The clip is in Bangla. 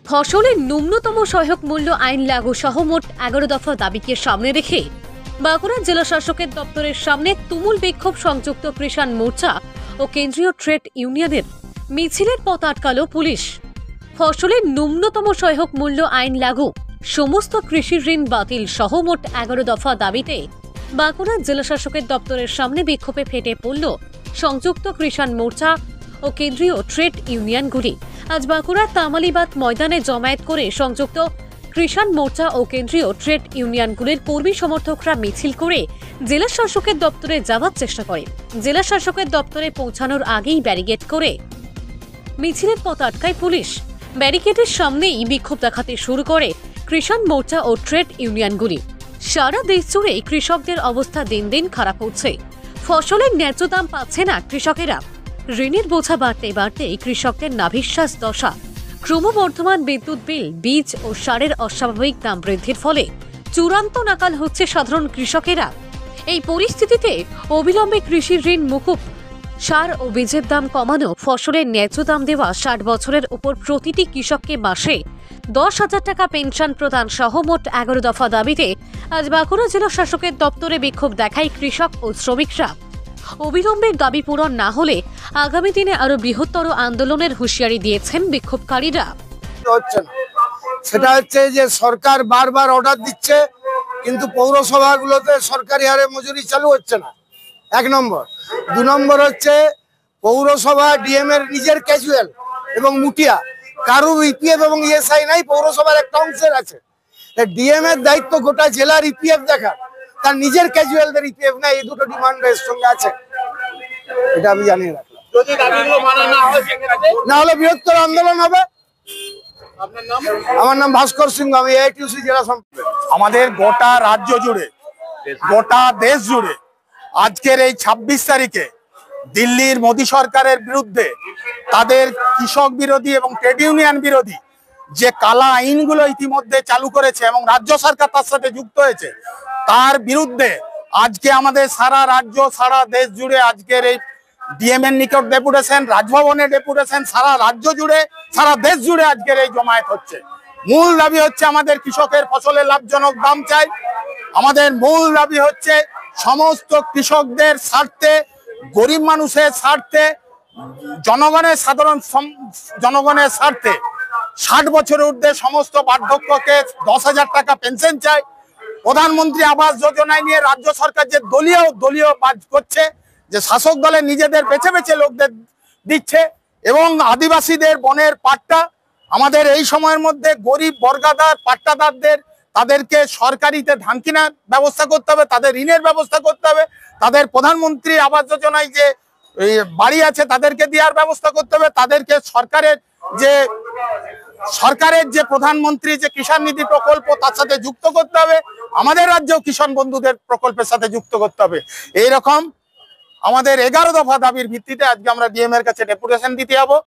ফসলের ন্যূনতম সহায়ক মূল্য আইন লাগু সহ মোট 11 দফা দাবিকে সামনে রেখে বাঁকুড়া জেলা শাসকের দপ্তরের সামনে তুমুল বিক্ষোভ সংযুক্ত কিষাণ মোর্চা ও কেন্দ্রীয় ট্রেড ইউনিয়নের মিছিলের পথ আটকালো পুলিশ। ফসলের ন্যূনতম সহায়ক মূল্য আইন লাগু, সমস্ত কৃষি ঋণ বাতিল সহ মোট 11 দফা দাবিতে বাঁকুড়া জেলা শাসকের দপ্তরের সামনে বিক্ষোভে ফেটে পড়ল সংযুক্ত কিষাণ মোর্চা ও কেন্দ্রীয় ট্রেড ইউনিয়নগুলি। আজ বাঁকুড়ার তামালিবাদ ময়দানে জমায়েত করে সংযুক্ত কিষাণ মোর্চা ও কেন্দ্রীয় ট্রেড ইউনিয়নগুলির কর্মী সমর্থকরা মিছিল করে জেলা শাসকের দপ্তরে যাওয়ার চেষ্টা করে। জেলা শাসকের দপ্তরে পৌঁছানোর আগেই ব্যারিকেড করে মিছিলের পথ আটকায় পুলিশ। ব্যারিকেডের সামনেই বিক্ষোভ দেখাতে শুরু করে কিষাণ মোর্চা ও ট্রেড ইউনিয়নগুলি। সারা দেশ জুড়ে কৃষকদের অবস্থা দিন দিন খারাপ হচ্ছে। ফসলের ন্যায্য দাম পাচ্ছে না কৃষকেরা। ঋণের বোঝা বাড়তে বাড়তে কৃষকদের নাভিশ্বাস দশা। ক্রমবর্ধমান বিদ্যুৎ বিল, বীজ ও সারের অস্বাভাবিক দাম বৃদ্ধির ফলে চূড়ান্ত নাকাল হচ্ছে সাধারণ কৃষকেরা। এই পরিস্থিতিতে অবিলম্বে কৃষি ঋণ মুকুব, সার ও বীজের দাম কমানো, ফসলের ন্যায্য দাম দেওয়া, 60 বছরের উপর প্রতিটি কৃষককে মাসে 10,000 টাকা পেনশন প্রদান সহ মোট 11 দফা দাবিতে আজ বাঁকুড়া জেলা শাসকের দপ্তরে বিক্ষোভ দেখায় কৃষক ও শ্রমিকরা। অবিলম্বে দাবি পূরণ না হলে আগামী দিনে আরো বৃহত্তর আন্দোলনের হুঁশিয়ারি দিয়েছেন বিক্ষোভকারীরা। সেটা হচ্ছে যে সরকার বারবার অর্ডার দিচ্ছে, কিন্তু পৌরসভাগুলোতে সরকারি হারে মজুরি চালু হচ্ছে না, 1 নম্বর। 2 নম্বর হচ্ছে পৌরসভা ডিএম এর নিজের ক্যাজুয়াল এবং মুটিয়া, কারুর ইপিএফ এবং ইএসআই নাই, পৌরসভার একটা অংশের আছে। ডিএম এর দায়িত্ব গোটা জেলার ইপিএফ দেখা, তার নিজের ক্যাজুয়ালদের ইপিএফ নাই। এই দুটো ডিমান্ড এর সঙ্গে আছে, এটা আমি জানিয়ে রাখলাম। যদি দাবিগুলো মানা না হয় না হলে বৃহত্তর আন্দোলন হবে। আমার নাম ভাস্কর সিংহ, আমি এআইটিউসি জেলা সম্পাদক। আমাদের গোটা রাজ্য জুড়ে, গোটা দেশ জুড়ে আজকের এই 26 তারিখে দিল্লির মোদী সরকারের বিরুদ্ধে তাদের কৃষক বিরোধী এবং ট্রেড ইউনিয়ন বিরোধী যে কালা আইনগুলো ইতিমধ্যে চালু করেছে এবং রাজ্য সরকার তার সাথে যুক্ত হয়েছে, তার বিরুদ্ধে আজকে আমাদের সারা রাজ্য, সারা দেশ জুড়ে আজকের এই ডিএম এর নিকট ডেপুটেশন, রাজভবনে ডেপুটেশন, সারা রাজ্য জুড়ে, সারা দেশ জুড়ে আজকের এই জমায়েত হচ্ছে। মূল দাবি হচ্ছে আমাদের কৃষকের ফসলের লাভজনক দাম চাই। আমাদের মূল দাবি হচ্ছে সমস্ত কৃষকদের স্বার্থে, গরিব মানুষের স্বার্থে, জনগণের স্বার্থে 60 বছরের ঊর্ধ্বে সমস্ত বার্ধক্যকে 10,000 টাকা পেনশন চাই। প্রধানমন্ত্রী আবাস যোজনায় নিয়ে রাজ্য সরকার যে দলীয় কাজ করছে, যে শাসক দলের নিজেদের বেছে বেছে লোকদের দিচ্ছে, এবং আদিবাসীদের বনের পাট্টা আমাদের এই সময়ের মধ্যে গরিব বর্গাদার পাট্টাদারদের তাদেরকে সরকারিতে ধান কেনার ব্যবস্থা করতে হবে, তাদের ঋণের ব্যবস্থা করতে হবে, তাদের প্রধানমন্ত্রী আবাস যোজনায় যে বাড়ি আছে তাদেরকে দেওয়ার ব্যবস্থা করতে হবে, তাদেরকে সরকারের যে প্রধানমন্ত্রী যে কিষাণ নিধি প্রকল্প তার সাথে যুক্ত করতে হবে, আমাদের রাজ্যেও কিষাণ বন্ধুদের প্রকল্পের সাথে যুক্ত করতে হবে। এইরকম আমাদের 11 দফা দাবির ভিত্তিতে আজকে আমরা ডিএম এর কাছে ডেপুটেশন দিতে যাবো।